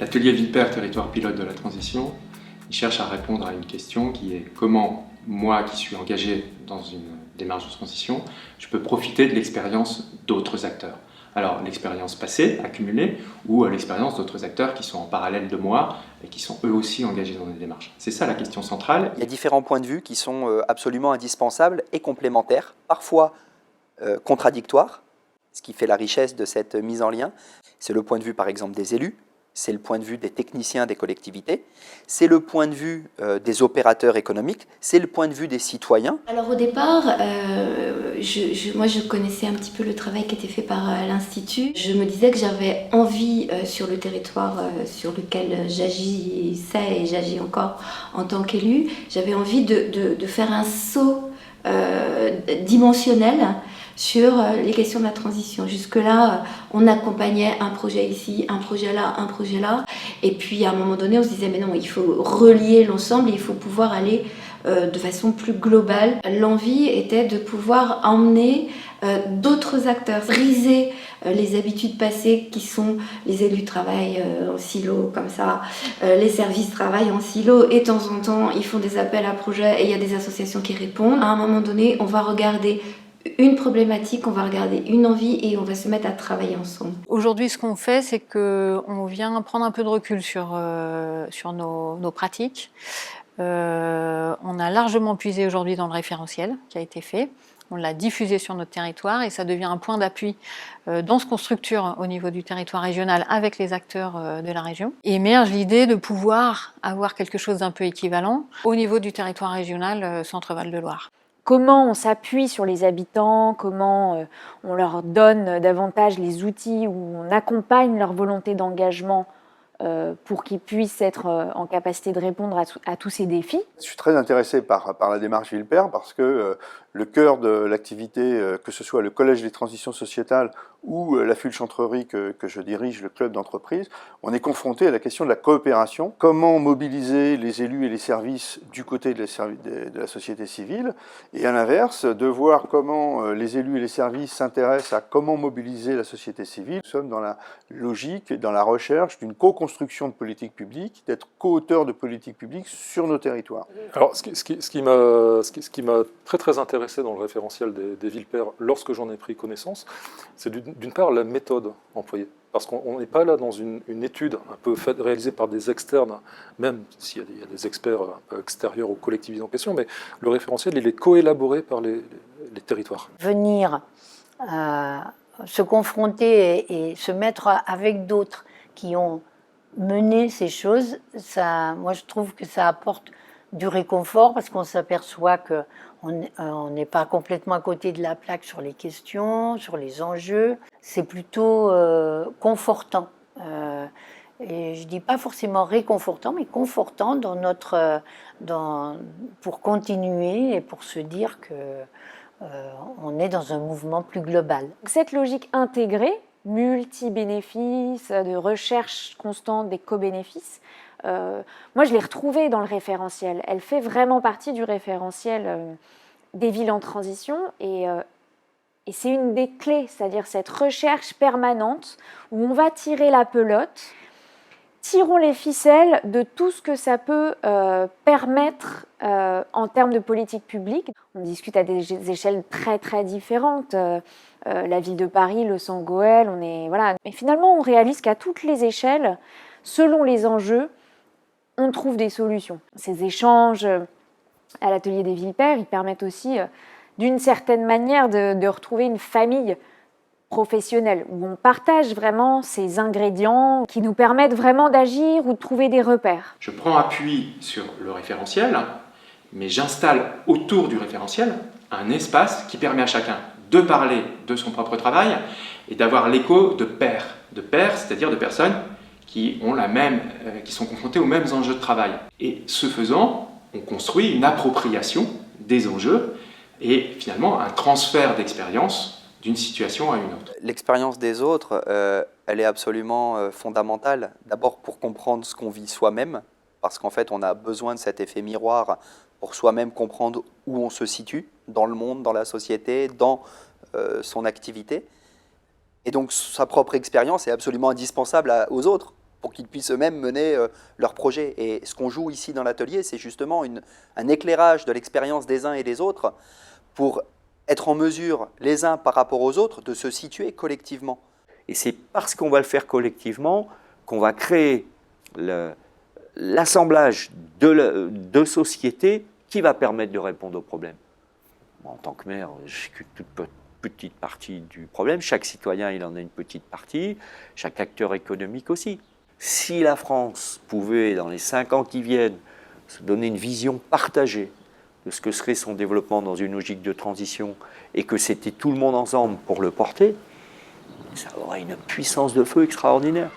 L'atelier Villepert, territoire pilote de la transition, il cherche à répondre à une question qui est comment moi qui suis engagé dans une démarche de transition, je peux profiter de l'expérience d'autres acteurs. Alors l'expérience passée, accumulée, ou l'expérience d'autres acteurs qui sont en parallèle de moi et qui sont eux aussi engagés dans des démarches. C'est ça la question centrale. Il y a différents points de vue qui sont absolument indispensables et complémentaires, parfois contradictoires, ce qui fait la richesse de cette mise en lien. C'est le point de vue par exemple des élus, c'est le point de vue des techniciens des collectivités, c'est le point de vue des opérateurs économiques, c'est le point de vue des citoyens. Alors au départ, moi je connaissais un petit peu le travail qui était fait par l'Institut. Je me disais que j'avais envie sur le territoire sur lequel j'agissais et j'agis encore en tant qu'élu, j'avais envie de faire un saut dimensionnel sur les questions de la transition. Jusque-là, on accompagnait un projet ici, un projet là, un projet là. Et puis à un moment donné, on se disait mais non, il faut relier l'ensemble, il faut pouvoir aller de façon plus globale. L'envie était de pouvoir emmener d'autres acteurs, briser les habitudes passées qui sont les élus travaillent en silo comme ça, les services travaillent en silo et de temps en temps ils font des appels à projets et il y a des associations qui répondent. À un moment donné, on va regarder une problématique, on va regarder une envie et on va se mettre à travailler ensemble. Aujourd'hui, ce qu'on fait, c'est qu'on vient prendre un peu de recul sur nos pratiques. On a largement puisé aujourd'hui dans le référentiel qui a été fait. On l'a diffusé sur notre territoire et ça devient un point d'appui dans ce qu'on structure au niveau du territoire régional avec les acteurs de la région. Et émerge l'idée de pouvoir avoir quelque chose d'un peu équivalent au niveau du territoire régional Centre-Val de Loire. Comment on s'appuie sur les habitants, comment on leur donne davantage les outils, où on accompagne leur volonté d'engagement pour qu'ils puissent être en capacité de répondre à tous ces défis. Je suis très intéressé par la démarche Villepert parce que le cœur de l'activité, que ce soit le Collège des transitions sociétales ou la Fulchentrerie que je dirige, le club d'entreprise, on est confronté à la question de la coopération. Comment mobiliser les élus et les services du côté de la société civile et à l'inverse, de voir comment les élus et les services s'intéressent à comment mobiliser la société civile. Nous sommes dans la logique, dans la recherche d'une co-construction de politique publique, d'être co-auteur de politique publique sur nos territoires. Alors, ce qui m'a très intéressé dans le référentiel des Villepert lorsque j'en ai pris connaissance, c'est d'une part la méthode employée. Parce qu'on n'est pas là dans une étude un peu réalisée par des externes, même s'il y a des experts un peu extérieurs aux collectivités en question, mais le référentiel, il est co-élaboré par les territoires. Venir se confronter et se mettre avec d'autres qui ont mené ces choses, moi je trouve que ça apporte du réconfort parce qu'on s'aperçoit qu'on n'est pas complètement à côté de la plaque sur les questions, sur les enjeux. C'est plutôt confortant. Et je dis pas forcément réconfortant, mais confortant pour continuer et pour se dire que on est dans un mouvement plus global. Cette logique intégrée, multi-bénéfices, de recherche constante des co-bénéfices, moi je l'ai retrouvée dans le référentiel. Elle fait vraiment partie du référentiel des villes en transition et c'est une des clés, c'est-à-dire cette recherche permanente où on va tirer la pelote, tirons les ficelles de tout ce que ça peut permettre en termes de politique publique. On discute à des échelles très différentes. La ville de Paris, le Sang-Goël, voilà. Mais finalement, on réalise qu'à toutes les échelles, selon les enjeux, on trouve des solutions. Ces échanges à l'atelier des Villepert, ils permettent aussi, d'une certaine manière, de retrouver une famille professionnelle, où on partage vraiment ces ingrédients qui nous permettent vraiment d'agir ou de trouver des repères. Je prends appui sur le référentiel, mais j'installe autour du référentiel un espace qui permet à chacun de parler de son propre travail et d'avoir l'écho de pairs. De pairs, c'est-à-dire de personnes qui sont confrontés aux mêmes enjeux de travail. Et ce faisant, on construit une appropriation des enjeux et finalement un transfert d'expérience d'une situation à une autre. L'expérience des autres, elle est absolument fondamentale. D'abord pour comprendre ce qu'on vit soi-même, parce qu'en fait on a besoin de cet effet miroir pour soi-même comprendre où on se situe dans le monde, dans la société, dans son activité. Et donc sa propre expérience est absolument indispensable aux autres. pour qu'ils puissent eux-mêmes mener leurs projets. Et ce qu'on joue ici dans l'atelier, c'est justement un éclairage de l'expérience des uns et des autres pour être en mesure, les uns par rapport aux autres, de se situer collectivement. Et c'est parce qu'on va le faire collectivement qu'on va créer l'assemblage de sociétés qui va permettre de répondre aux problèmes. En tant que maire, je n'ai qu'une toute petite partie du problème. Chaque citoyen, il en a une petite partie. Chaque acteur économique aussi. Si la France pouvait, dans les 5 ans qui viennent, se donner une vision partagée de ce que serait son développement dans une logique de transition et que c'était tout le monde ensemble pour le porter, ça aurait une puissance de feu extraordinaire.